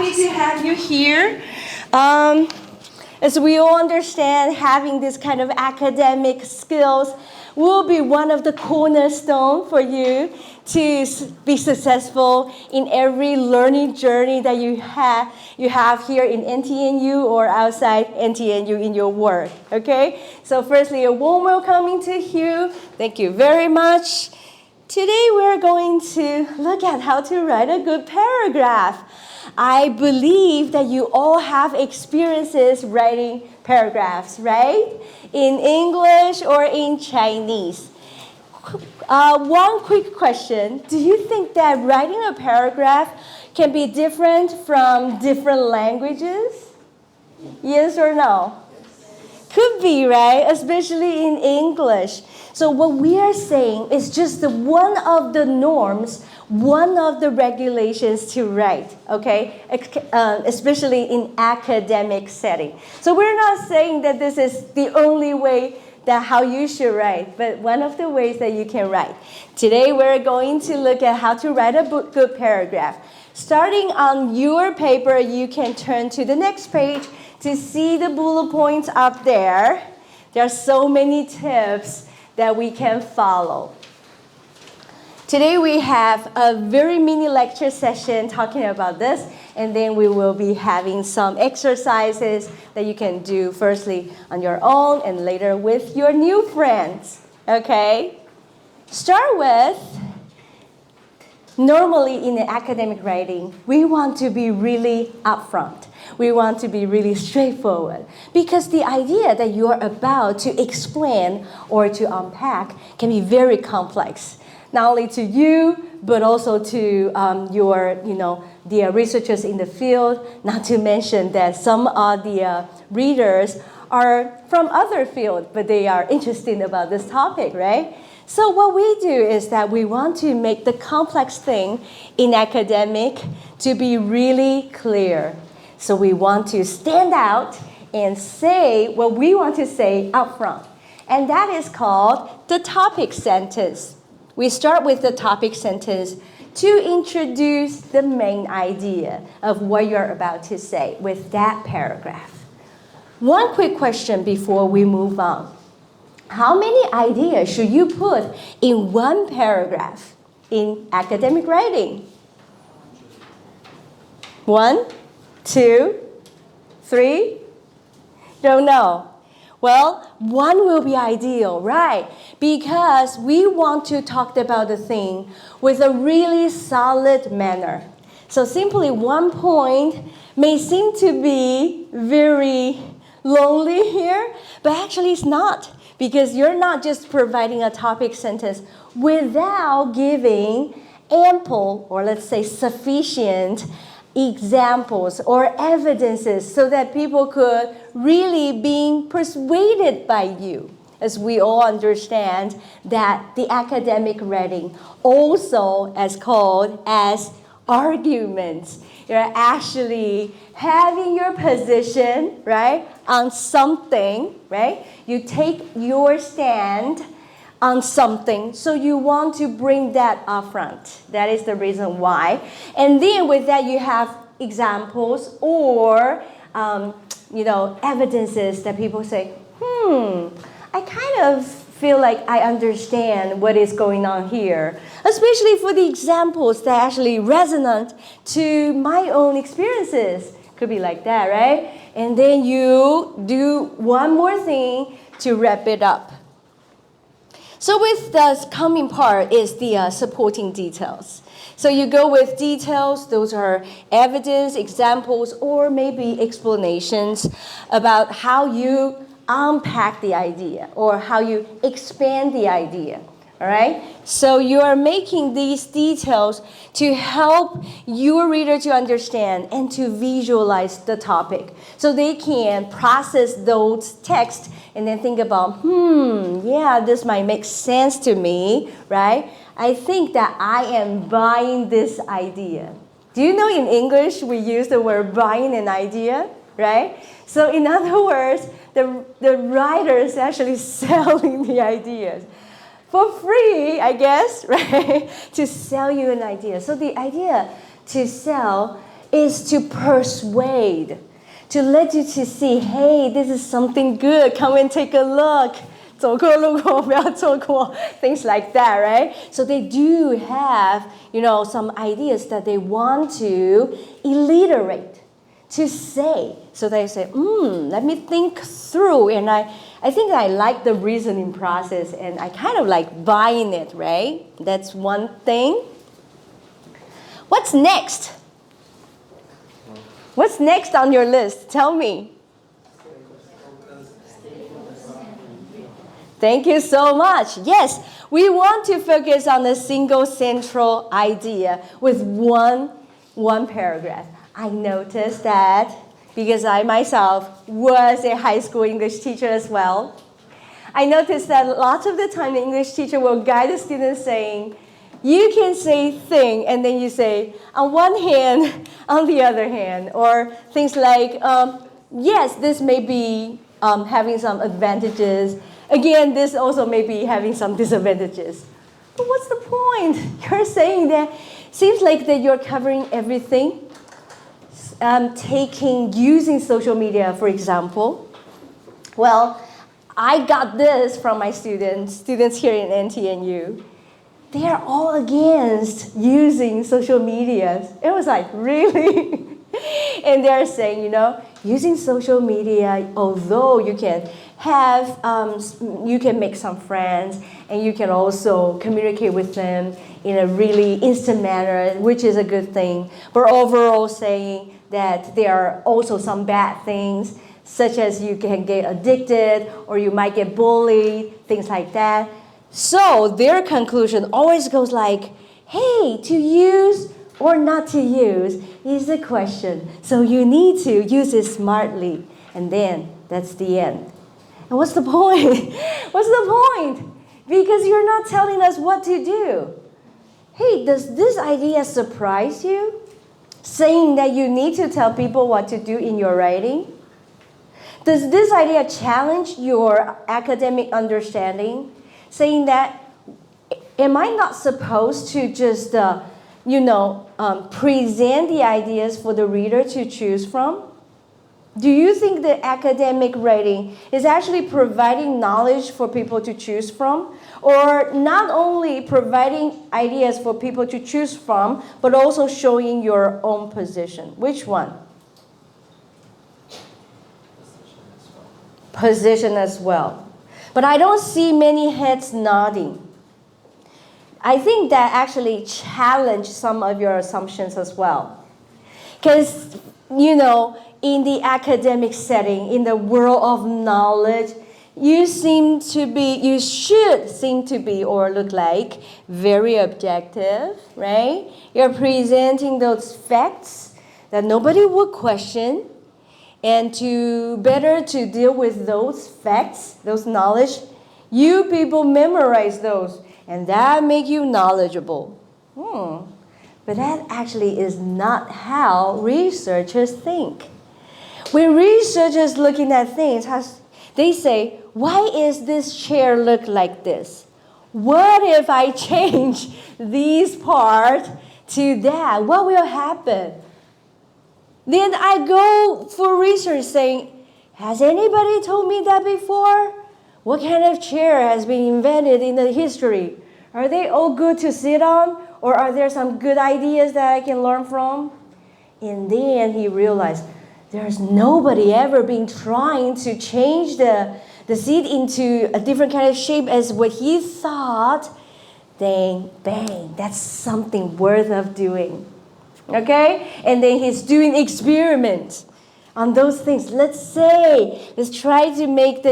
happy to have you here. As we all understand, having this kind of academic skills will be one of the cornerstones for you to be successful in every learning journey that you have here in NTNU or outside NTNU in your work, okay? So firstly, a warm welcome to you. Thank you very much. Today we're going to look at how to write a good paragraph. I believe that you all have experiences writing paragraphs, right? In English or in Chinese. One quick question. Do you think that writing a paragraph can be different from different languages? Yes or no? Could be, right? Especially in English. So what we are saying is just one of the norms, one of the regulations to write, okay? Especially in academic setting. So we're not saying that this is the only way that how you should write, but one of the ways that you can write. Today we're going to look at how to write a good paragraph. Starting on your paper, you can turn to the next page to see the bullet points up there. There are so many tips that we can follow. Today we have a very mini lecture session talking about this, and then we will be having some exercises that you can do firstly on your own and later with your new friends, okay? Start with, normally in the academic writing, we want to be really upfront. We want to be really straightforward because the idea that you are about to explain or to unpack can be very complex, not only to you, but also to the researchers in the field, not to mention that some of the readers are from other fields, but they are interested about this topic, right? So what we do is that we want to make the complex thing in academic to be really clear. So we want to stand out and say what we want to say up front. And that is called the topic sentence. We start with the topic sentence to introduce the main idea of what you're about to say with that paragraph. One quick question before we move on. How many ideas should you put in one paragraph in academic writing? 1, 2, 3? Don't know. Well, 1 will be ideal, right? Because we want to talk about the thing with a really solid manner. So simply 1 point may seem to be very lonely here, but actually it's not. Because you're not just providing a topic sentence without giving ample, or let's say sufficient, examples or evidences so that people could really be persuaded by you. As we all understand that the academic writing also is called as arguments. You're actually having your position, right, on something, right? You take your stand on something, so you want to bring that up front. That is the reason why. And then with that, you have examples or, evidences that people say, I kind of feel like I understand what is going on here, especially for the examples that actually resonate to my own experiences. Could be like that, right? And then you do one more thing to wrap it up. So with the coming part is the supporting details. So you go with details, those are evidence, examples, or maybe explanations about how you unpack the idea or how you expand the idea. All right? So you are making these details to help your reader to understand and to visualize the topic so they can process those texts and then think about, this might make sense to me, right? I think that I am buying this idea. Do you know in English we use the word buying an idea, right? So in other words, the writer is actually selling the ideas. For free, I guess, right? To sell you an idea. So the idea to sell is to persuade, to let you to see, hey, this is something good. Come and take a look. 走过路过不要错过 things like that, right? So they do have, some ideas that they want to alliterate, to say. So they say, let me think through. And I think I like the reasoning process, and I kind of like buying it, right? That's one thing. What's next? What's next on your list? Tell me. Thank you so much. Yes, we want to focus on a single central idea with one paragraph. I noticed that because I myself was a high school English teacher as well. I noticed that lots of the time the English teacher will guide the students saying, you can say thing, and then you say, on one hand, on the other hand, or things like, yes, this may be having some advantages. Again, this also may be having some disadvantages. But what's the point? You're saying that, seems like that you're covering everything. Using social media, for example. Well, I got this from my students here in NTNU. They are all against using social media. It was like, really? And they're saying, using social media, although you can you can make some friends, and you can also communicate with them in a really instant manner, which is a good thing. But overall saying that there are also some bad things, such as you can get addicted, or you might get bullied, things like that. So their conclusion always goes like, hey, to use or not to use is the question. So you need to use it smartly. And then that's the end. And what's the point? What's the point? Because you're not telling us what to do. Hey, does this idea surprise you? Saying that you need to tell people what to do in your writing? Does this idea challenge your academic understanding? Saying that, am I not supposed to just, present the ideas for the reader to choose from? Do you think the academic writing is actually providing knowledge for people to choose from? Or not only providing ideas for people to choose from, but also showing your own position? Which one? Position as well. But I don't see many heads nodding. I think that actually challenged some of your assumptions as well. Because, in the academic setting, in the world of knowledge, you should seem to be or look like very objective, right? You're presenting those facts that nobody would question. And better to deal with those facts, those knowledge, you people memorize those, and that make you knowledgeable. But that actually is not how researchers think. When researchers looking at things, they say, why is this chair look like this? What if I change these parts to that? What will happen? Then I go for research saying, has anybody told me that before? What kind of chair has been invented in the history? Are they all good to sit on? Or are there some good ideas that I can learn from? And then he realized there's nobody ever been trying to change the seat into a different kind of shape as what he thought. Then, bang, that's something worth of doing. Okay? And then he's doing experiments on those things. Let's try to make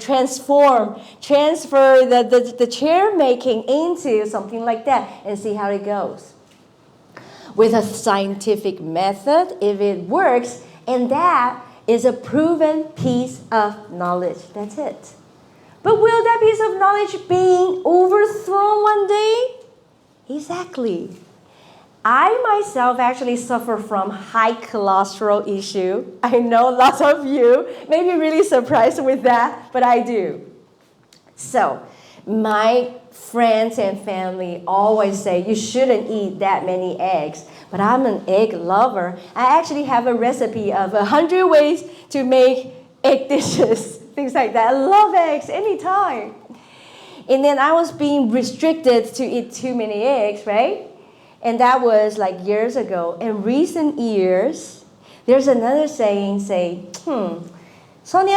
transfer the chair making into something like that and see how it goes. With a scientific method, if it works, and that is a proven piece of knowledge. That's it. But will that piece of knowledge be overthrown one day? Exactly. I myself actually suffer from high cholesterol issue. I know lots of you may be really surprised with that, but I do. So my friends and family always say you shouldn't eat that many eggs, but I'm an egg lover. I actually have a recipe of 100 ways to make egg dishes, things like that. I love eggs anytime. And then I was being restricted to eat too many eggs, right? And that was like years ago. In recent years, there's another saying, Sonya,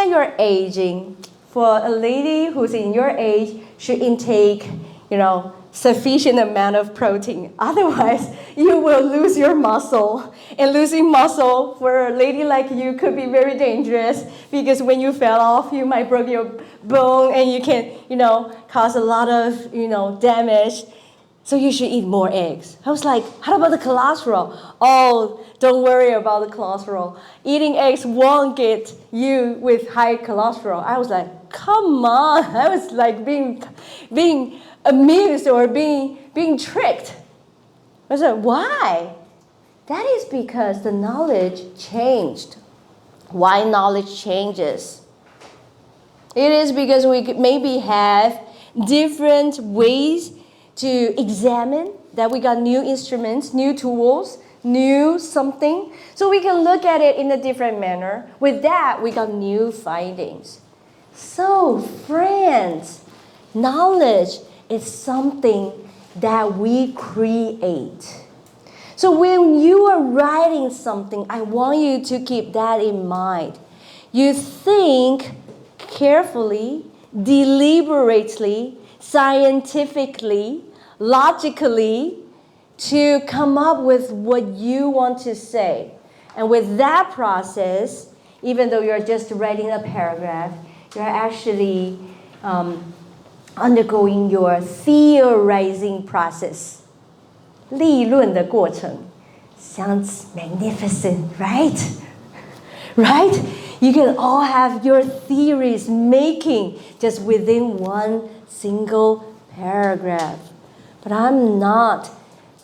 you're aging. For a lady who's in your age, should intake, sufficient amount of protein. Otherwise, you will lose your muscle. And losing muscle for a lady like you could be very dangerous because when you fell off, you might break your bone and you can, cause a lot of, damage. So you should eat more eggs. I was like, how about the cholesterol? Oh, don't worry about the cholesterol. Eating eggs won't get you with high cholesterol. I was like, come on. I was like being amused or being tricked. I said, why? That is because the knowledge changed. Why knowledge changes? It is because we maybe have different ways to examine, that we got new instruments, new tools, new something. So we can look at it in a different manner. With that, we got new findings. So, friends, knowledge is something that we create. So when you are writing something, I want you to keep that in mind. You think carefully, deliberately, scientifically, logically, to come up with what you want to say. And with that process, even though you're just writing a paragraph, you're actually undergoing your theorizing process. 立论的过程 sounds magnificent, right? Right? You can all have your theories making just within one single paragraph. But I'm not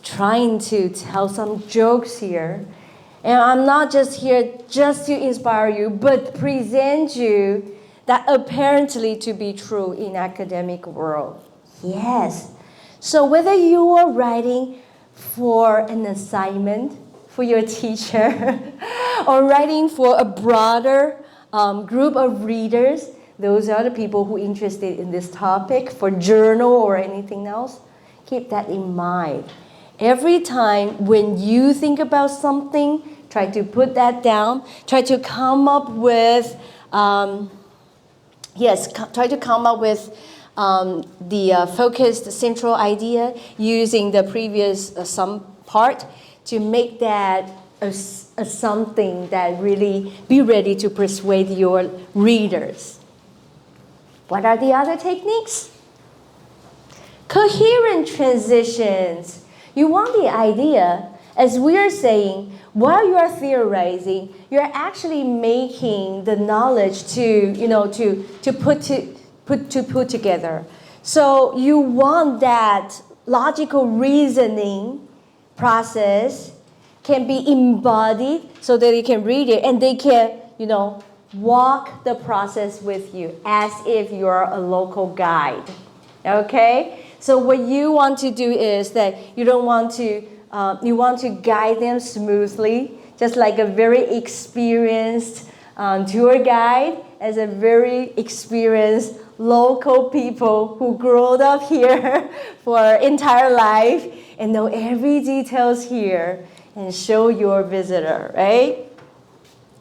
trying to tell some jokes here. And I'm not just here just to inspire you, but present you that apparently to be true in academic world. Yes. So whether you are writing for an assignment for your teacher or writing for a broader group of readers, those are the people who are interested in this topic, for journal or anything else, keep that in mind. Every time when you think about something, try to put that down, try to come up with the focused central idea using the previous sum part to make that a something that really be ready to persuade your readers. What are the other techniques? Coherent transitions. You want the idea, as we are saying, while you are theorizing, you're actually making the knowledge to put together. So you want that logical reasoning process can be embodied so that you can read it and they can, walk the process with you as if you're a local guide. Okay? So what you want to do is that you want to guide them smoothly, just like a very experienced tour guide, as a very experienced local people who grew up here for entire life and know every details here and show your visitor, right?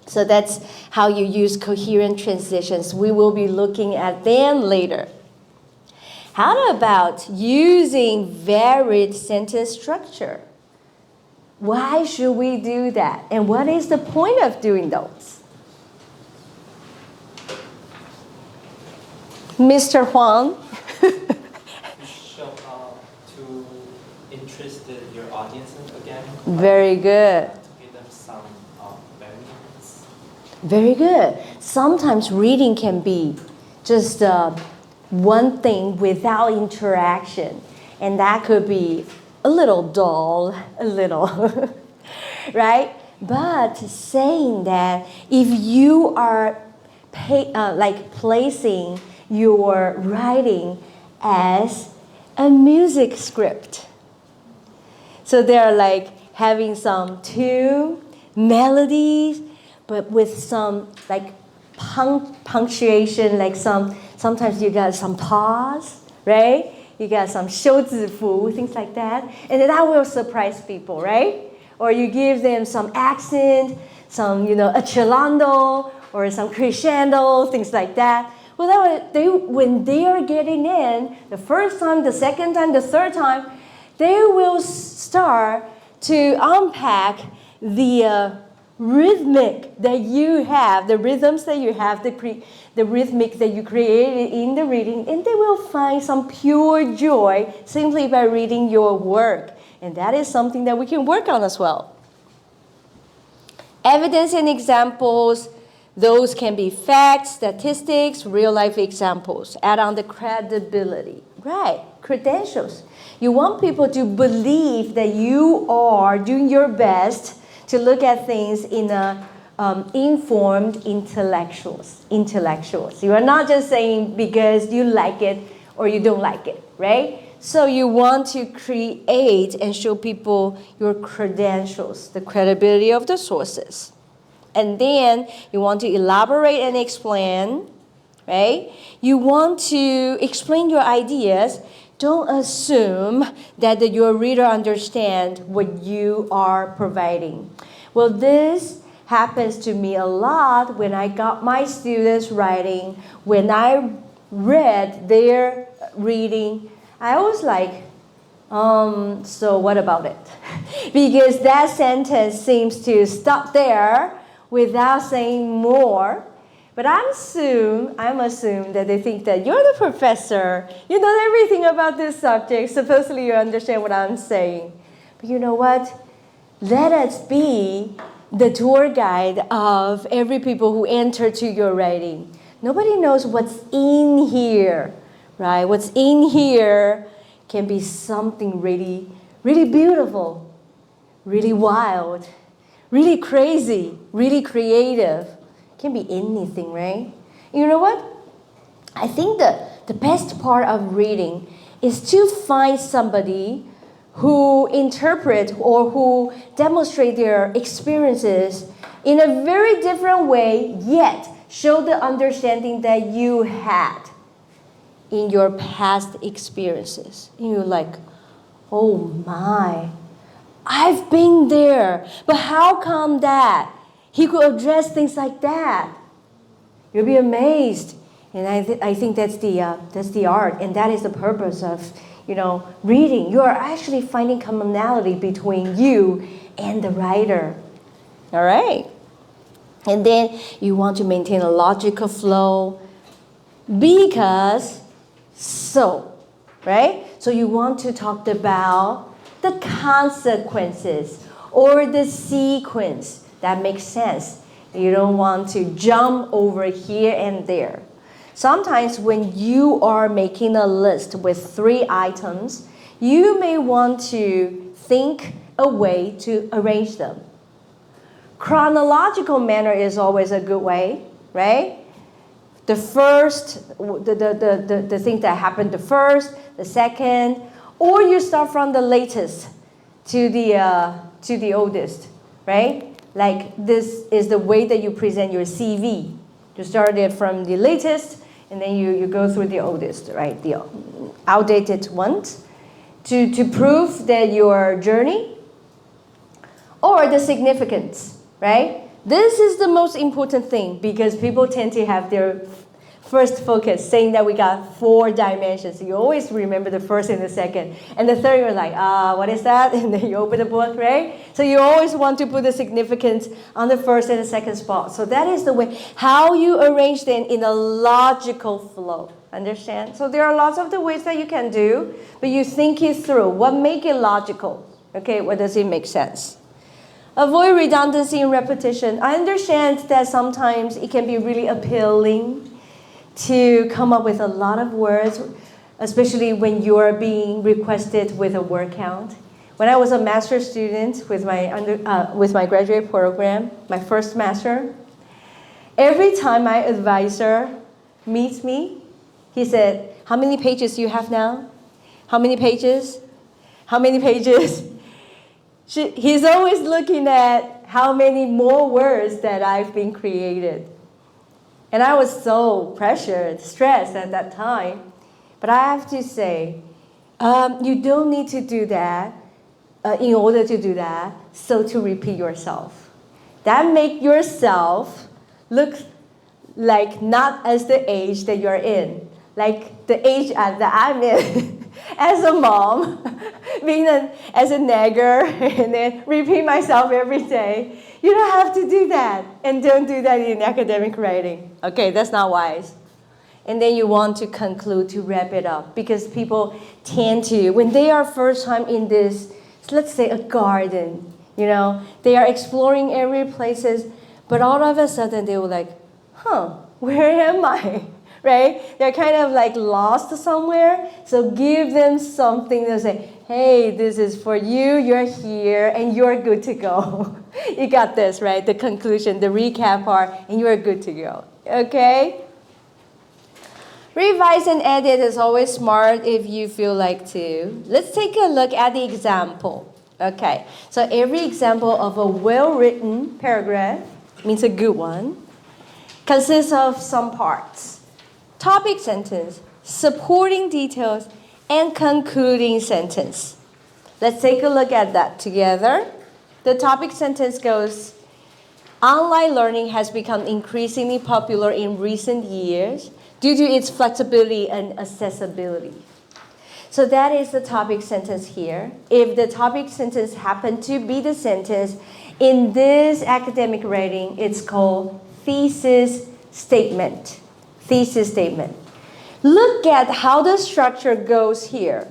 So that's how you use coherent transitions. We will be looking at them later. How about using varied sentence structure? Why should we do that? And what is the point of doing those? Mr. Huang? To interest your audience again. Very good. To give them some variants. Very good. Sometimes reading can be just one thing without interaction. And that could be a little dull, right? But saying that if you are placing your writing as a music script. So they're like having some tune, melodies, but with some like punctuation, like sometimes you got some pause, right? You got some 休止符, things like that. And then that will surprise people, right? Or you give them some accent, some, accellando, or some crescendo, things like that. Well, when they are getting in, the first time, the second time, the third time, they will start to unpack the rhythmic that you have, the rhythms that you have, the rhythmic that you created in the reading, and they will find some pure joy simply by reading your work. And that is something that we can work on as well. Evidence and examples, those can be facts, statistics, real-life examples. Add on the credibility. Right, credentials. You want people to believe that you are doing your best to look at things in a informed intellectuals. You are not just saying because you like it or you don't like it, right? So you want to create and show people your credentials, the credibility of the sources. And then you want to elaborate and explain, right? You want to explain your ideas. Don't assume that your reader understands what you are providing. Well, this happens to me a lot when I got my students writing. When I read their reading, I was like, so what about it? Because that sentence seems to stop there without saying more. But I'm assume that they think that you're the professor. You know everything about this subject. Supposedly you understand what I'm saying. But you know what? Let us be the tour guide of every people who enter to your writing. Nobody knows what's in here, right? What's in here can be something really, really beautiful, really wild, really crazy, really creative. Can be anything, right? You know what? I think the best part of reading is to find somebody who interpret or who demonstrate their experiences in a very different way, yet show the understanding that you had in your past experiences. And you're like, oh my, I've been there, but how come that he could address things like that? You'll be amazed. And I think that's the art, and that is the purpose of reading. You are actually finding commonality between you and the writer. All right. And then you want to maintain a logical flow because right? So you want to talk about the consequences or the sequence. That makes sense. You don't want to jump over here and there. Sometimes when you are making a list with 3 items, you may want to think a way to arrange them. Chronological manner is always a good way, right? The first, the thing that happened the first, the second, or you start from the latest to the oldest, right? Like this is the way that you present your CV. You started from the latest, and then you go through the oldest, right? The outdated ones to prove that your journey or the significance, right? This is the most important thing because people tend to have their first focus, saying that we got 4 dimensions. You always remember the first and the second. And the third, you're like, what is that? And then you open the book, right? So you always want to put the significance on the first and the second spot. So that is the way, how you arrange them in a logical flow. Understand? So there are lots of the ways that you can do, but you think it through. What make it logical? Okay, what does it make sense? Avoid redundancy and repetition. I understand that sometimes it can be really appealing to come up with a lot of words, especially when you are being requested with a word count. When I was a master's student with my graduate program, my first master, every time my advisor meets me, he said, How many pages do you have now? How many pages? How many pages? He's always looking at how many more words that I've been created. And I was so pressured, stressed at that time. But I have to say, you don't need to do that in order to do that, so to repeat yourself. That make yourself look like not as the age that you're in, like the age that I'm in as a mom, being as a nagger, and then repeat myself every day. You don't have to do that, and don't do that in academic writing. Okay, that's not wise. And then you want to conclude, to wrap it up, because people tend to, when they are first time in this, let's say a garden, they are exploring every places, but all of a sudden they were like, where am I? Right? They're kind of like lost somewhere. So give them something to say, hey, this is for you, you're here, and you're good to go. You got this, right? The conclusion, the recap part, and you're good to go. Okay? Revise and edit is always smart if you feel like to. Let's take a look at the example. Okay, so every example of a well-written paragraph, means a good one, consists of some parts. Topic sentence, supporting details, and concluding sentence. Let's take a look at that together. The topic sentence goes, online learning has become increasingly popular in recent years due to its flexibility and accessibility. So that is the topic sentence here. If the topic sentence happened to be the sentence in this academic writing, it's called thesis statement. Thesis statement. Look at how the structure goes here.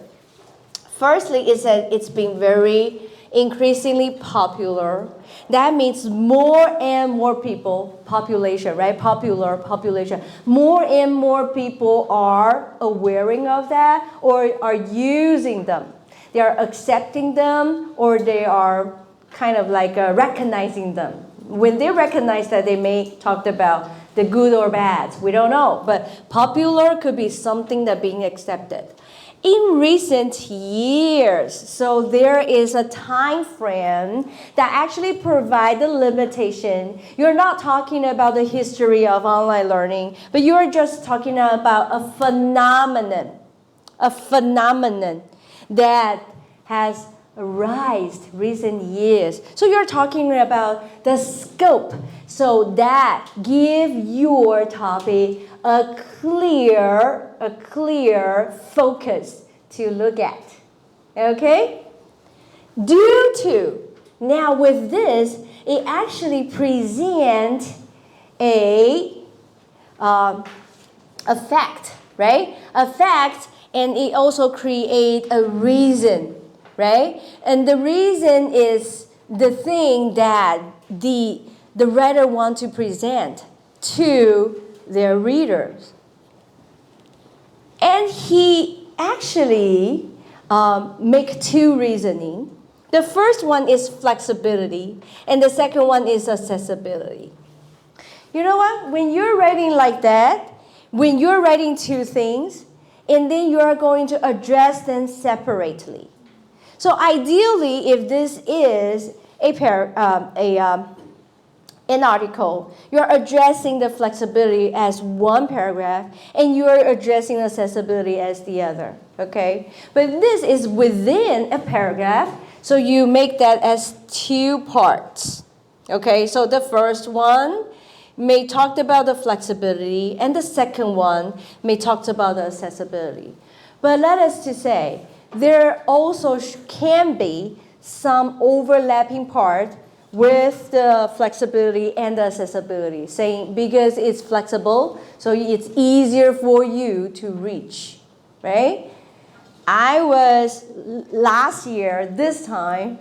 Firstly, it said it's been very increasingly popular. That means more and more people, population, right? Popular, population. More and more people are aware of that or are using them. They are accepting them or they are kind of like recognizing them. When they recognize that, they may talk about the good or bad. We don't know. But popular could be something that being accepted. In recent years, so there is a time frame that actually provides the limitation. You're not talking about the history of online learning, but you're just talking about a phenomenon that has arisen recent years. So you're talking about the scope. So that give your topic a clear focus to look at. Okay? Due to, now with this, it actually presents a fact, right? A fact, and it also creates a reason, right? And the reason is the thing that the writer wants to present to their readers. And he actually make two reasoning. The first one is flexibility, and the second one is accessibility. You know what? When you're writing like that, when you're writing two things, and then you are going to address them separately. So ideally, if this is an article, you're addressing the flexibility as one paragraph, and you're addressing accessibility as the other, okay? But this is within a paragraph, so you make that as two parts, okay? So the first one may talk about the flexibility, and the second one may talk about the accessibility. But let us to say, there also can be some overlapping part with the flexibility and the accessibility, saying because it's flexible, so it's easier for you to reach, right? Last year, this time,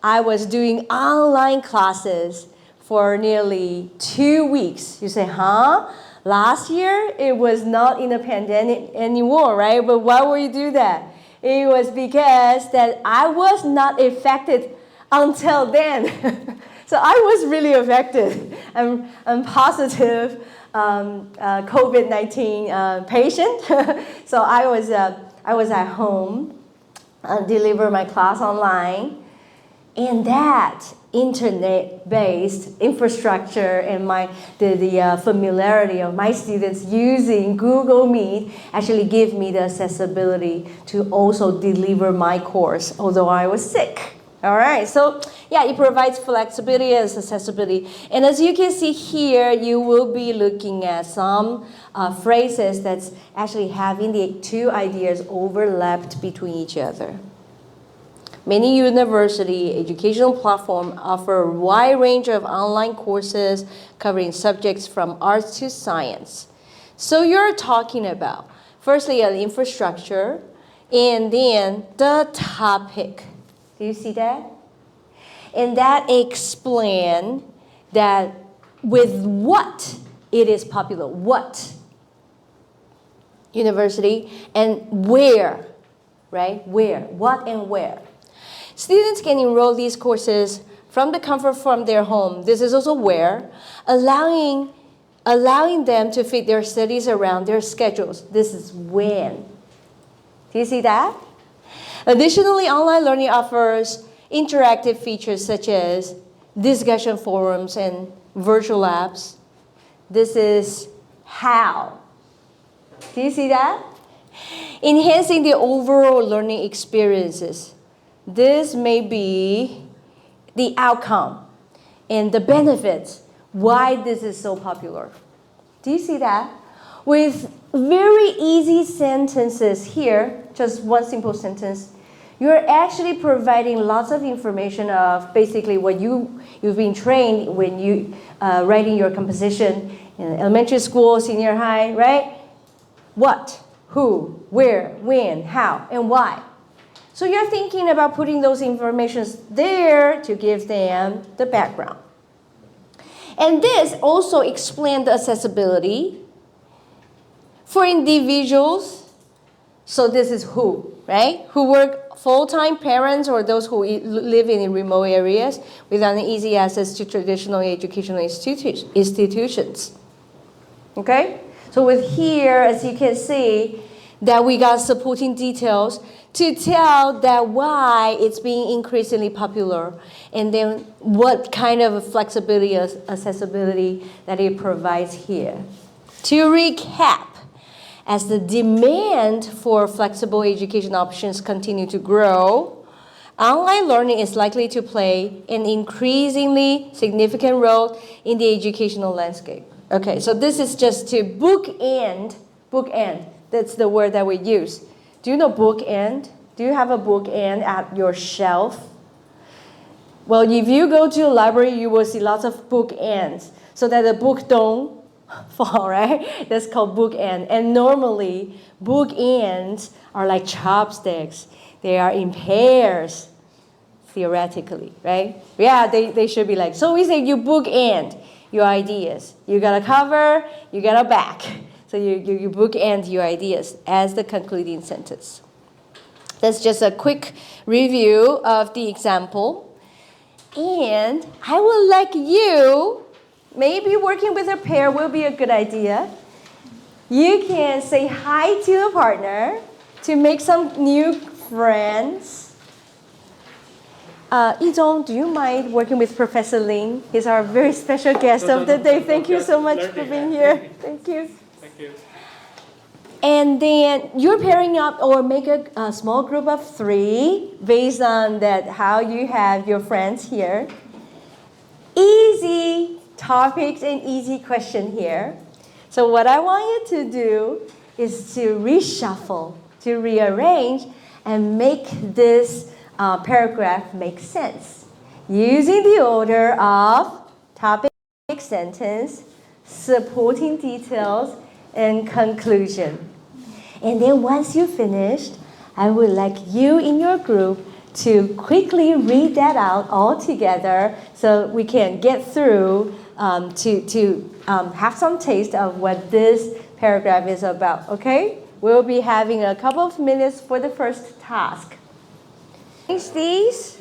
I was doing online classes for nearly 2 weeks. You say, huh? Last year, it was not in the pandemic anymore, right? But why would you do that? It was because that I was not affected until then. So I was really affected. I'm positive COVID-19 patient. So I was at home and deliver my class online. And that internet-based infrastructure and the familiarity of my students using Google Meet actually give me the accessibility to also deliver my course, although I was sick. All right, so yeah, it provides flexibility and accessibility. And as you can see here, you will be looking at some phrases that's actually having the two ideas overlapped between each other. Many university educational platforms offer a wide range of online courses covering subjects from arts to science. So you're talking about, firstly, an infrastructure, and then the topic. Do you see that? And that explains that with what it is popular, what university, and where, right? Where, what and where. Students can enroll these courses from the comfort from their home. This is also where, allowing them to fit their studies around their schedules. This is when. Do you see that? Additionally, online learning offers interactive features such as discussion forums and virtual labs. This is how. Do you see that? Enhancing the overall learning experiences. This may be the outcome and the benefits, why this is so popular. Do you see that? With very easy sentences here, just one simple sentence, you're actually providing lots of information of basically what you've been trained when you writing your composition in elementary school, senior high, right? What, who, where, when, how, and why. So you're thinking about putting those informations there to give them the background. And this also explains the accessibility for individuals. So this is who, right? Who work full-time, parents, or those who live in remote areas without easy access to traditional educational institutions. Okay? So with here, as you can see, that we got supporting details to tell that why it's being increasingly popular, and then what kind of flexibility, accessibility that it provides here. To recap, as the demand for flexible education options continue to grow, online learning is likely to play an increasingly significant role in the educational landscape. Okay, so this is just to bookend, that's the word that we use. Do you know bookend? Do you have a bookend at your shelf? Well, if you go to a library, you will see lots of bookends so that the book don't fall, right? That's called bookend. And normally, bookends are like chopsticks. They are in pairs, theoretically, right? Yeah, they should be like, so we say you bookend your ideas. You got a cover, you got a back. So you bookend your ideas as the concluding sentence. That's just a quick review of the example. And I would like you, maybe working with a pair will be a good idea. You can say hi to a partner to make some new friends. Yizhong, do you mind working with Professor Lin? He's our very special guest of the day. Thank you so much for being here. Thank you. Thank you. And then you're pairing up or make a small group of 3 based on that how you have your friends here. Easy topics and easy question here. So what I want you to do is to reshuffle, to rearrange, and make this paragraph make sense using the order of topic, sentence, supporting details, and conclusion. And then once you've finished, I would like you in your group to quickly read that out all together so we can get through to have some taste of what this paragraph is about, okay? We'll be having a couple of minutes for the first task. These sequences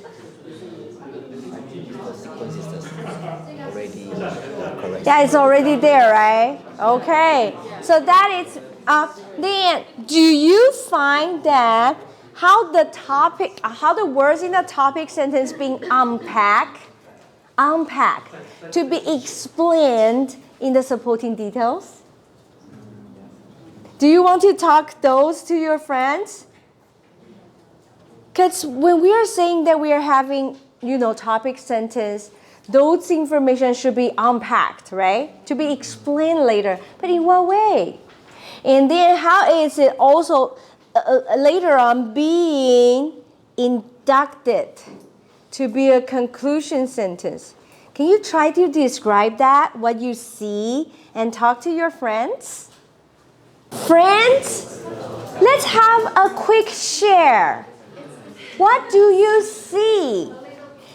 already correct. Yeah, it's already there, right? Okay. So that is, then do you find that how the words in the topic sentence being unpacked to be explained in the supporting details? Do you want to talk those to your friends? Because when we are saying that we are having, topic sentence, those information should be unpacked, right? To be explained later. But in what way? And then how is it also later on being inducted to be a conclusion sentence? Can you try to describe that, what you see, and talk to your friends? Friends, let's have a quick share. What do you see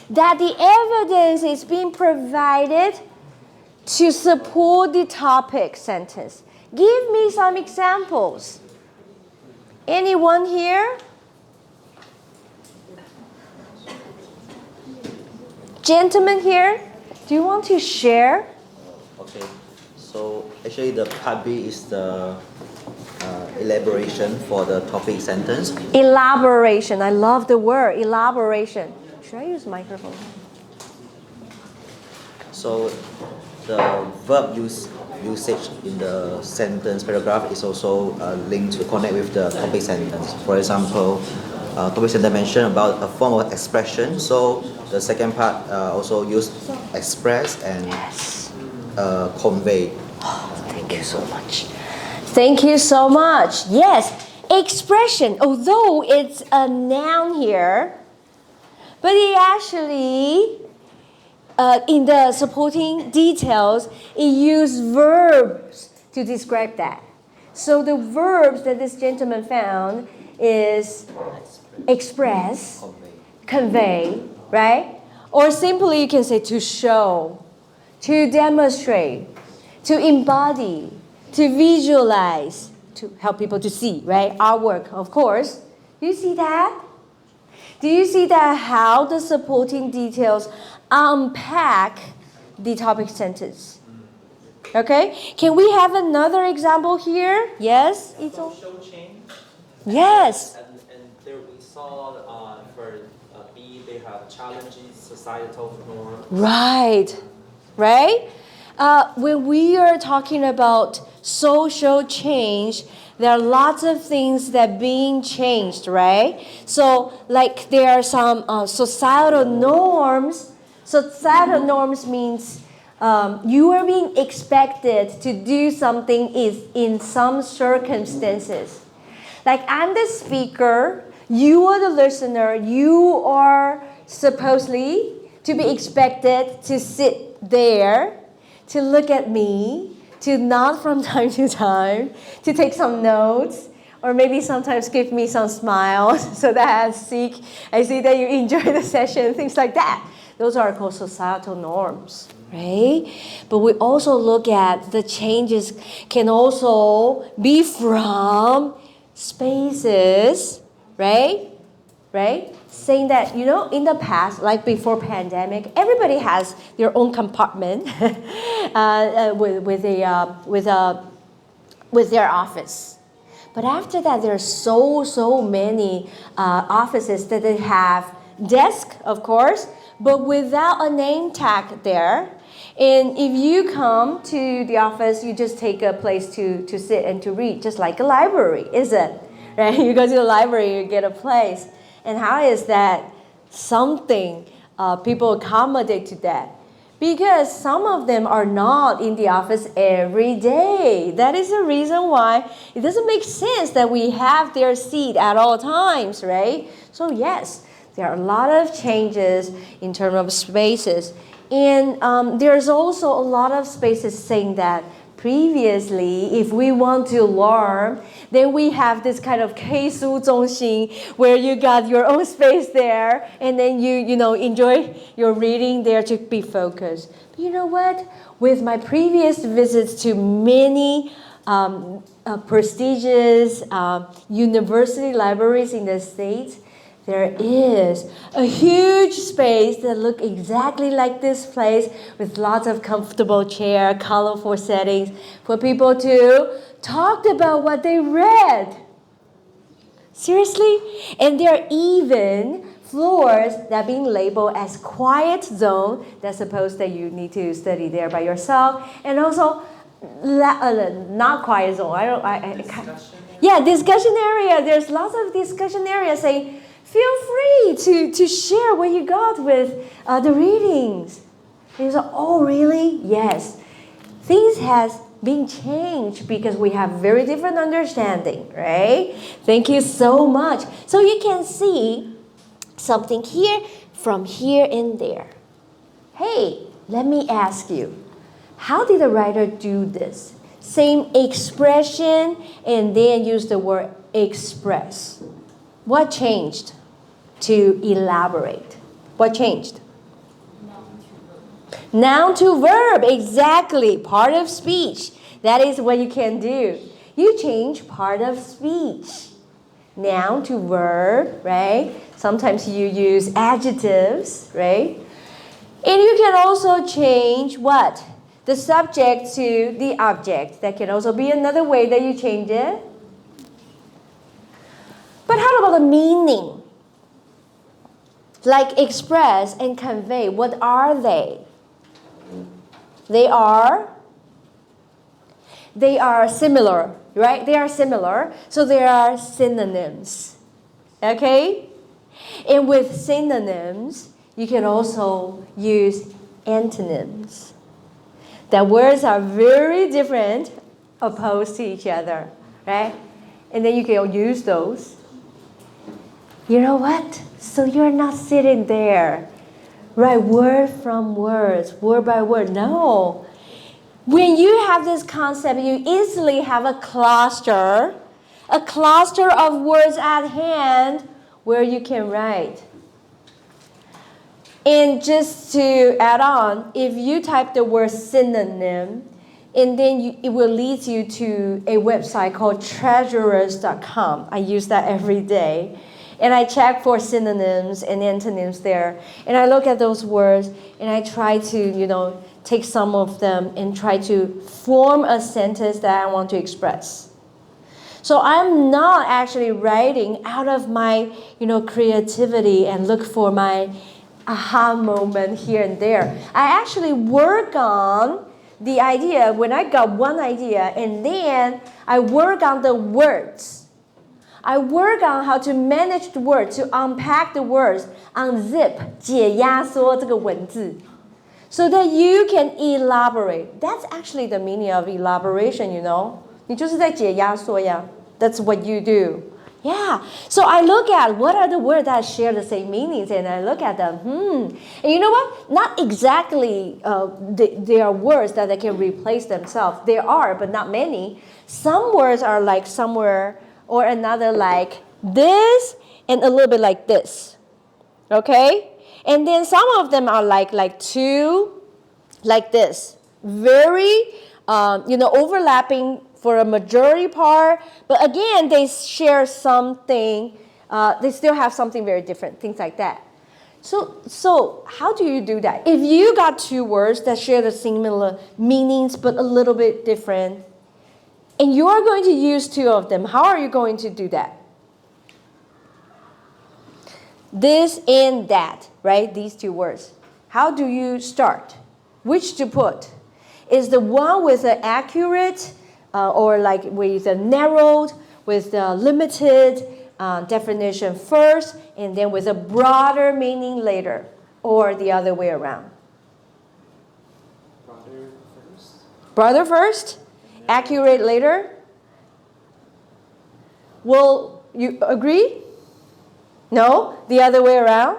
that the evidence is being provided to support the topic sentence? Give me some examples. Anyone here? Gentlemen here, do you want to share? Okay, so actually the part B is the elaboration for the topic sentence. Elaboration. I love the word elaboration. Should I use microphone? So the verb usage in the sentence paragraph is also linked to connect with the topic sentence. For example, topic sentence mentioned about a form of expression. So the second part also use express and convey. Oh, thank you so much. Thank you so much. Yes, expression, although it's a noun here, but it actually, in the supporting details, it used verbs to describe that. So the verbs that this gentleman found is express, convey, right? Or simply you can say to show, to demonstrate, to embody, to visualize, to help people to see, right? Artwork, of course. Do you see that? Do you see that how the supporting details unpack the topic sentence? Okay? Can we have another example here? Yes? Social change. Yes. And there we saw for B, they have challenges, societal norms. Right. Right? When we are talking about social change, there are lots of things that are being changed, right? So, like there are some societal norms. Societal norms means you are being expected to do something in some circumstances. Like I'm the speaker, you are the listener, you are supposedly to be expected to sit there, to look at me, to nod from time to time, to take some notes, or maybe sometimes give me some smiles so that I see that you enjoy the session, things like that. Those are called societal norms, right? But we also look at the changes can also be from spaces, right? Right? Saying that, in the past, like before pandemic, everybody has their own compartment with their office. But after that, there are so many offices that they have desk, of course, but without a name tag there. And if you come to the office, you just take a place to sit and to read, just like a library, is it? Right? You go to the library, you get a place. And how is that something people accommodate to that? Because some of them are not in the office every day. That is the reason why it doesn't make sense that we have their seat at all times, right? So yes, there are a lot of changes in terms of spaces. And there's also a lot of spaces saying that previously, if we want to learn, then we have this kind of 可书中心 where you got your own space there, and then you enjoy your reading there to be focused. But you know what? With my previous visits to many prestigious university libraries in the States, There is a huge space that looks exactly like this place with lots of comfortable chair, colorful settings for people to talk about what they read. Seriously? And there are even floors that are being labeled as quiet zone. That's supposed that you need to study there by yourself. And also not quiet zone. Discussion area. There's lots of discussion areas saying, feel free to share what you got with the readings. And you say, oh, really? Yes. Things has been changed because we have very different understanding, right? Thank you so much. So you can see something here from here and there. Hey, let me ask you, how did the writer do this? Same expression and then use the word express. What changed to elaborate? What changed? Noun to verb, exactly. Part of speech. That is what you can do. You change part of speech. Noun to verb, right? Sometimes you use adjectives, right? And you can also change what? The subject to the object. That can also be another way that you change it. But how about the meaning? Like express and convey, what are they? They are similar, right? They are similar, so they are synonyms. Okay? And with synonyms, you can also use antonyms. The words are very different, opposed to each other, right? And then you can use those. You know what? So you're not sitting there, right? Word from words, word by word. No. When you have this concept, you easily have a cluster of words at hand where you can write. And just to add on, if you type the word synonym, and then it will lead you to a website called treasurers.com. I use that every day. And I check for synonyms and antonyms there. And I look at those words and I try to, take some of them and try to form a sentence that I want to express. So I'm not actually writing out of my, creativity and look for my aha moment here and there. I actually work on the idea when I got one idea, and then I work on the words. I work on how to manage the words, to unpack the words, unzip, 解压缩这个文字, so that you can elaborate. That's actually the meaning of elaboration, 你就是在解压缩呀. That's what you do. Yeah. So I look at what are the words that share the same meanings, and I look at them. And you know what? Not exactly there are words that they can replace themselves. There are, but not many. Some words are like somewhere or another like this and a little bit like this. Okay? And then some of them are like two, like this. Very, overlapping for a majority part. But again, they share something. They still have something very different, things like that. So how do you do that? If you got two words that share the similar meanings but a little bit different, and you are going to use two of them, how are you going to do that? This and that, right? These two words. How do you start? Which to put? Is the one with the accurate or like with a narrowed, with the limited definition first, and then with a broader meaning later, or the other way around? Broader first. Broader first? Accurate later? Will you agree? No? The other way around?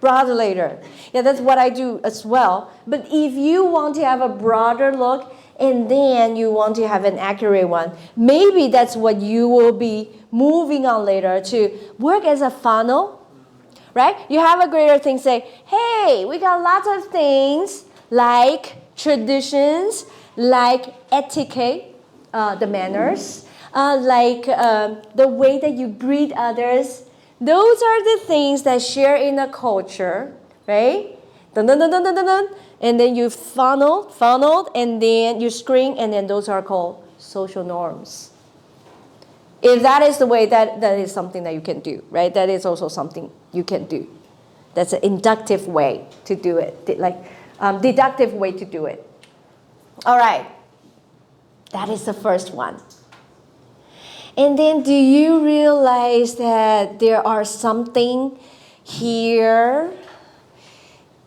Broader later. Yeah, that's what I do as well. But if you want to have a broader look and then you want to have an accurate one, maybe that's what you will be moving on later to work as a funnel, right? You have a greater thing, say, hey, we got lots of things like traditions, like etiquette, the manners, like the way that you greet others, Those are the things that share in a culture, right? Dun, dun, dun, dun, dun, dun, dun. And then you funneled, and then you string, and then those are called social norms. If that is the way, that is something that you can do, right? That is also something you can do. That's an inductive way to do it, like deductive way to do it. All right. That is the first one. And then do you realize that there are something here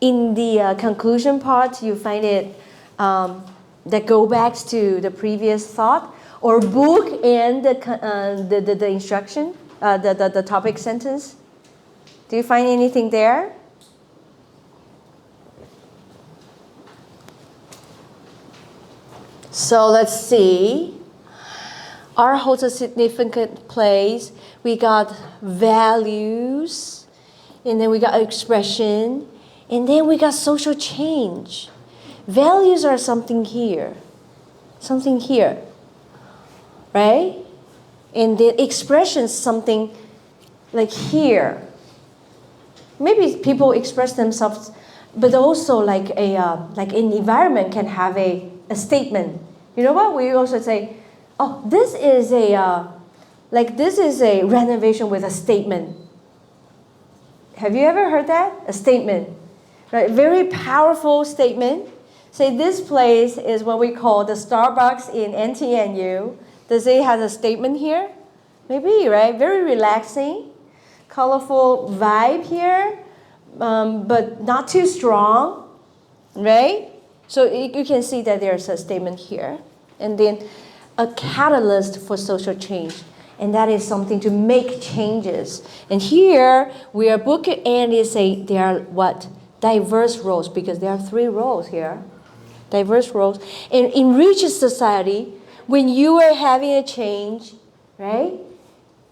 in the conclusion part? You find it that go back to the previous thought, or book and the instruction, the topic sentence. Do you find anything there? So let's see. Art holds a significant place. We got values, and then we got expression, and then we got social change. Values are something here, right? And the expression is something like here. Maybe people express themselves, but also like an environment can have a statement. You know what? We also say, oh, this is a renovation with a statement. Have you ever heard that? A statement, right? Very powerful statement. Say this place is what we call the Starbucks in NTNU. Does it have a statement here? Maybe, right? Very relaxing, colorful vibe here, but not too strong, right? So you can see that there's a statement here. And then a catalyst for social change. And that is something to make changes. And here, we are booking, and there are what? Diverse roles, because there are 3 roles here. Diverse roles. And enrich society. When you are having a change, right?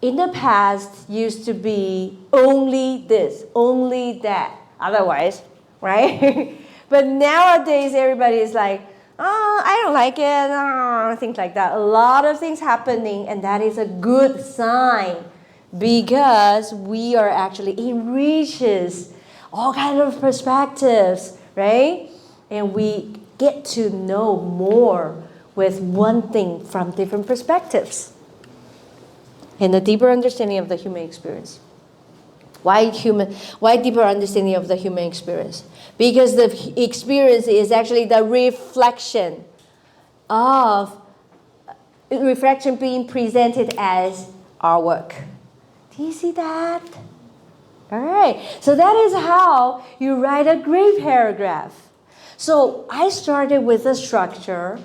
In the past, used to be only this, only that. Otherwise, right? But nowadays, everybody is like, oh, I don't like it, things like that. A lot of things happening, and that is a good sign, because we are actually enriches all kinds of perspectives, right? And we get to know more with one thing from different perspectives, and a deeper understanding of the human experience. Why deeper understanding of the human experience? Because the experience is actually the reflection being presented as our work. Do you see that? All right. So that is how you write a great paragraph. So I started with a structure,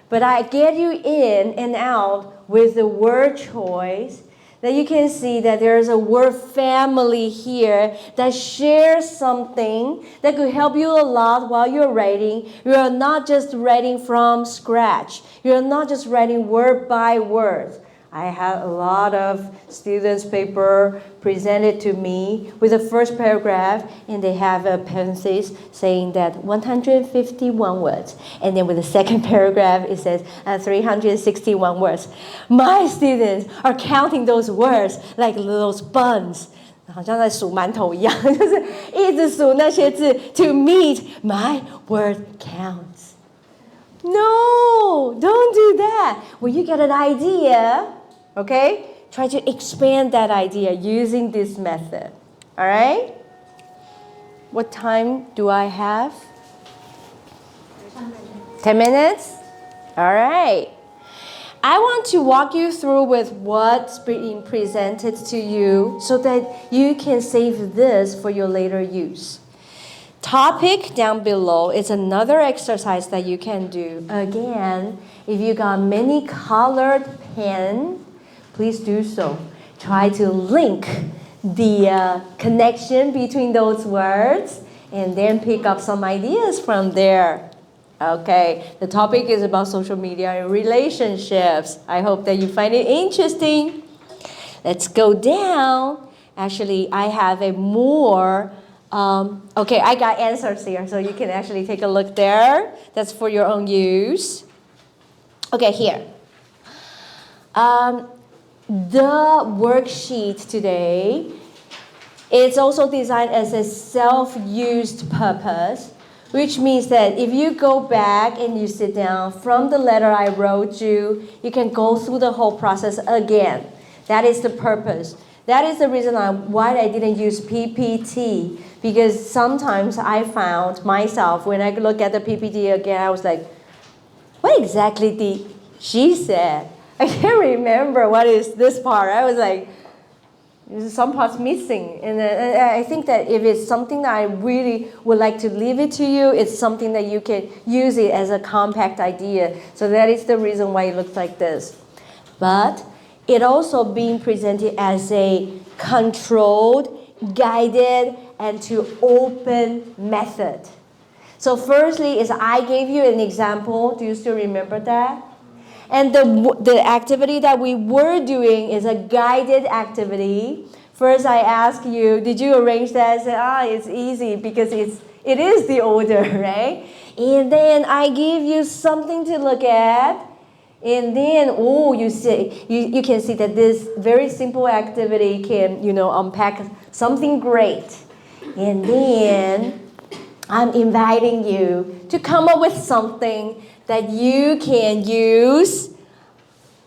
but I get you in and out with the word choice. That you can see that there's a word family here that shares something that could help you a lot while you're writing. You are not just writing from scratch. You're not just writing word by word. I had a lot of students' paper presented to me with the first paragraph, and they have a parenthesis saying that 151 words. And then with the second paragraph, it says 361 words. My students are counting those words like those buns. 好像在数馒头一样，就是一直数那些字 to meet my word counts. No, don't do that. When you get an idea, okay, try to expand that idea using this method. All right? What time do I have? 10 minutes? All right. I want to walk you through with what's being presented to you so that you can save this for your later use. Topic down below is another exercise that you can do. Again, if you got many colored pen, please do so. Try to link the connection between those words and then pick up some ideas from there. Okay, the topic is about social media and relationships. I hope that you find it interesting. Let's go down. Actually, I have a more, okay, I got answers here, so you can actually take a look there. That's for your own use. Okay, here. The worksheet today It's also designed as a self-used purpose, which means that if you go back and you sit down from the letter I wrote you, you can go through the whole process again. That is the purpose. That is the reason why I didn't use PPT, because sometimes I found myself, when I look at the PPT again, I was like, what exactly did she say? I can't remember what is this part. I was like, there's some parts missing. And I think that if it's something that I really would like to leave it to you, it's something that you can use it as a compact idea. So that is the reason why it looks like this. But it also being presented as a controlled, guided, and to open method. So firstly is I gave you an example. Do you still remember that? And the activity that we were doing is a guided activity. First I asked you, did you arrange that? I said, it's easy because it is the order, right? And then I give you something to look at. And then, you can see that this very simple activity can, unpack something great. And then I'm inviting you to come up with something that you can use,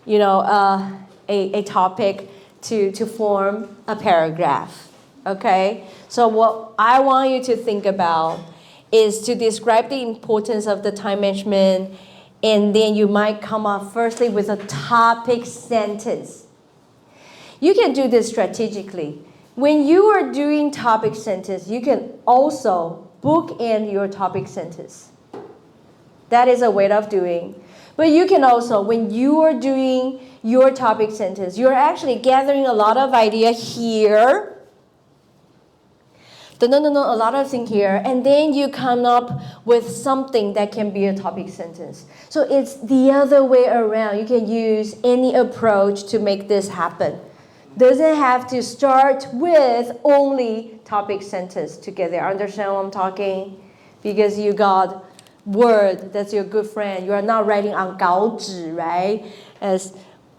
a topic to form a paragraph, okay? So what I want you to think about is to describe the importance of the time management, and then you might come up firstly with a topic sentence. You can do this strategically. When you are doing topic sentence, you can also bookend your topic sentence. That is a way of doing. But you can also, when you are doing your topic sentence, you're actually gathering a lot of idea here. A lot of things here. And then you come up with something that can be a topic sentence. So it's the other way around. You can use any approach to make this happen. Doesn't have to start with only topic sentence together. Understand what I'm talking? Because you got Word, that's your good friend. You are not writing on 稿纸, right? As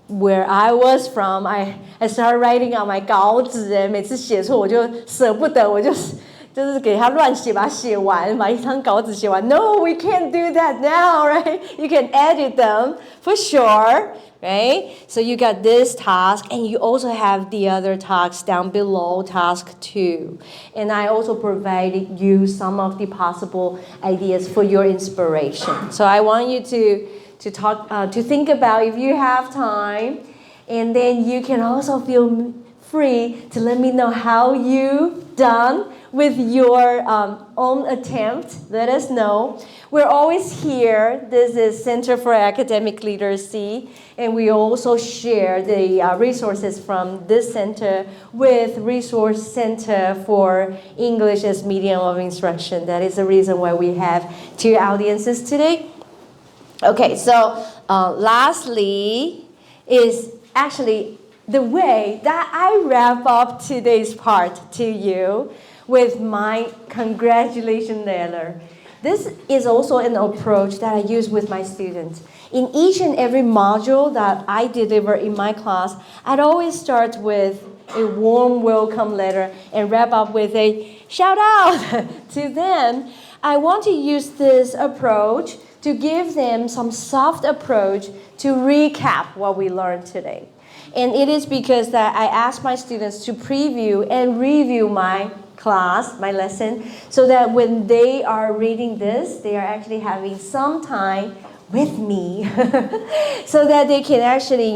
where I was from, I started writing on my 稿纸, 每次写错我就舍不得，我就是给他乱写，把它写完，把一张稿纸写完。No, we can't do that now, right? You can edit them for sure, right? So you got this task, and you also have the other tasks down below, task 2. And I also provided you some of the possible ideas for your inspiration. So I want you to think about if you have time, and then you can also feel free to let me know how you done with your own attempt. Let us know. We're always here. This is Center for Academic Literacy, and we also share the resources from this center with Resource Center for English as Medium of Instruction. That is the reason why we have 2 audiences today. Okay, so lastly is actually the way that I wrap up today's part to you with my congratulations letter. This is also an approach that I use with my students. In each and every module that I deliver in my class, I'd always start with a warm welcome letter and wrap up with a shout out to them. I want to use this approach to give them some soft approach to recap what we learned today. And it is because that I ask my students to preview and review my class, my lesson, so that when they are reading this, they are actually having some time with me so that they can actually,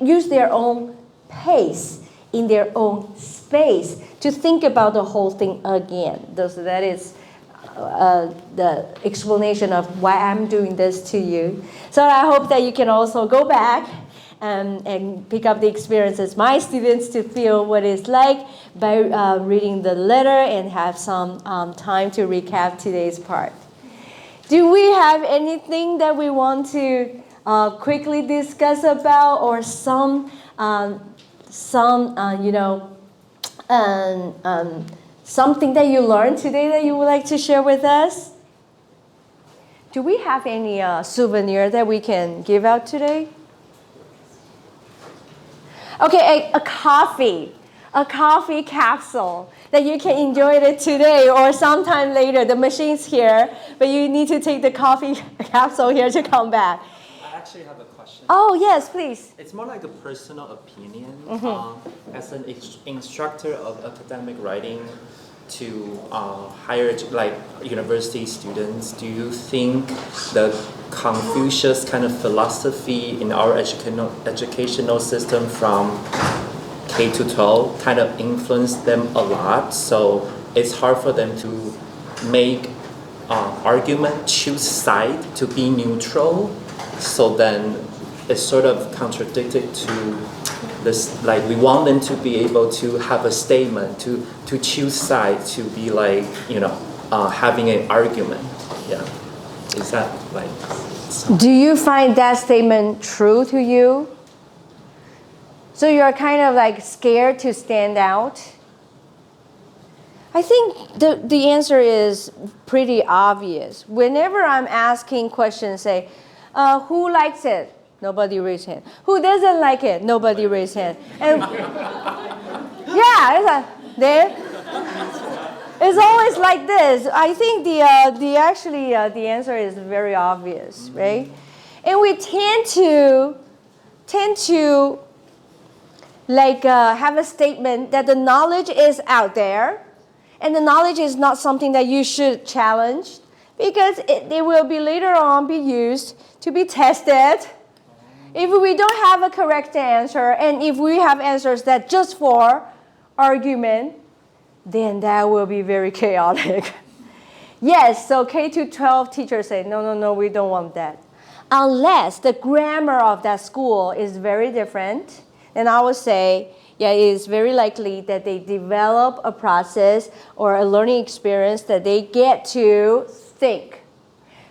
use their own pace in their own space to think about the whole thing again. So that is the explanation of why I'm doing this to you. So I hope that you can also go back and pick up the experiences my students to feel what it's like by reading the letter and have some time to recap today's part. Do we have anything that we want to quickly discuss about, or something that you learned today that you would like to share with us? Do we have any souvenir that we can give out today? Okay, a coffee. a coffee capsule that you can enjoy it today or sometime later. The machine's here, but you need to take the coffee capsule here to come back. I actually have a question. Oh, yes, please. It's more like a personal opinion. As an instructor of academic writing to higher, like university students, do you think the Confucius kind of philosophy in our educational system from K to 12 kind of influenced them a lot? So it's hard for them to make argument, choose side, to be neutral. So then it's sort of contradicted to this, like we want them to be able to have a statement, to choose side, to be like, having an argument. Yeah. Is that like... Do you find that statement true to you? So you're kind of like scared to stand out? I think the answer is pretty obvious. Whenever I'm asking questions, say, who likes it? Nobody raise hand. Who doesn't like it? Nobody raise hand. And yeah, it's like, it's always like this. I think the answer is very obvious, right? And we tend to like have a statement that the knowledge is out there, and the knowledge is not something that you should challenge, because it will be later on be used to be tested. If we don't have a correct answer, and if we have answers that just for argument, then that will be very chaotic. Yes, so K to 12 teachers say, no, we don't want that. Unless the grammar of that school is very different, then I would say, yeah, it is very likely that they develop a process or a learning experience that they get to think.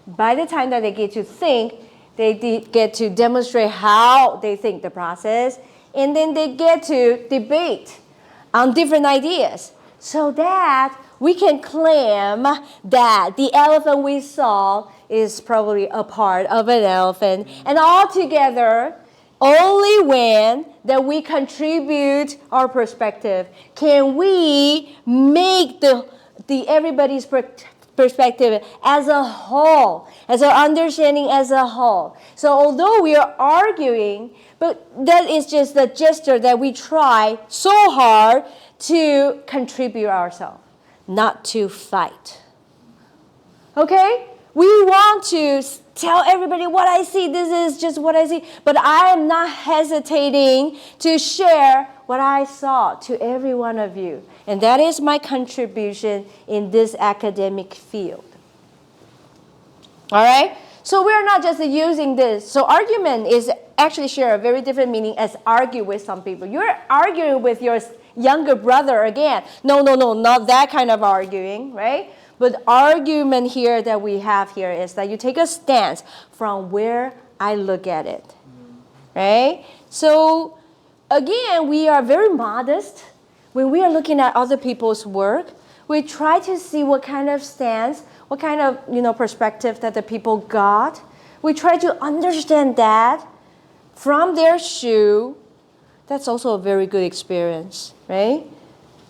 By the time that they get to think, they get to demonstrate how they think the process, and then they get to debate on different ideas, so that we can claim that the elephant we saw is probably a part of an elephant, and all together, only when that we contribute our perspective can we make the everybody's perspective as a whole, as an understanding as a whole. So although we are arguing, but that is just the gesture that we try so hard to contribute ourselves, not to fight. Okay? We want to tell everybody what I see. This is just what I see. But I am not hesitating to share what I saw to every one of you. And that is my contribution in this academic field. All right? So we're not just using this. So argument is actually share a very different meaning as argue with some people. You're arguing with your younger brother again. No, not that kind of arguing, right? But argument here that we have here is that you take a stance from where I look at it, right? So again, we are very modest. When we are looking at other people's work, we try to see what kind of stance, what kind of perspective that the people got. We try to understand that from their shoe. That's also a very good experience, right?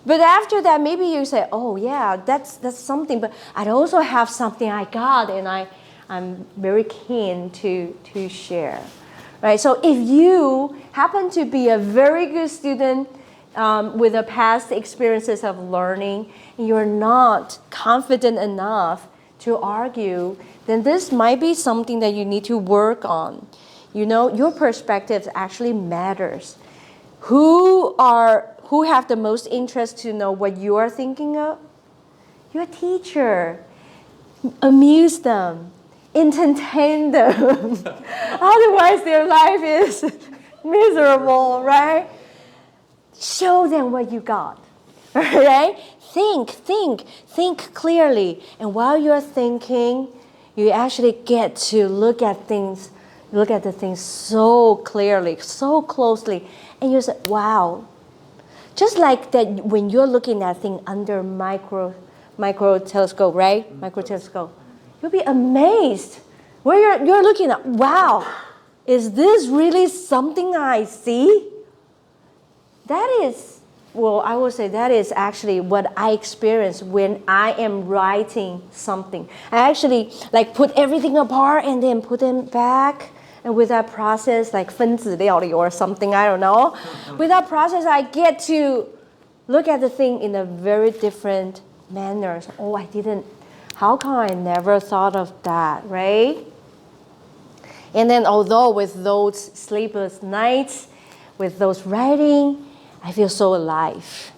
But after that, maybe you say, oh yeah, that's something, but I also have something I got, and I'm very keen to share, right? So if you happen to be a very good student with the past experiences of learning, and you're not confident enough to argue, then this might be something that you need to work on. Your perspective actually matters. Who have the most interest to know what you are thinking of? Your teacher. Amuse them. Entertain them. Otherwise, their life is miserable, right? Show them what you got, right? Think clearly. And while you're thinking, you actually get to look at the things so clearly, so closely. And you say, wow. Just like that when you're looking at things under micro telescope, right? Micro telescope. You'll be amazed. Where you're looking at, wow, is this really something I see? That is well, I would say that is actually what I experience when I am writing something. I actually like put everything apart and then put them back. And with that process, like 分子料理 or something, I don't know. With that process, I get to look at the thing in a very different manner. Oh, how come I never thought of that, right? And then although with those sleepless nights, with those writing, I feel so alive.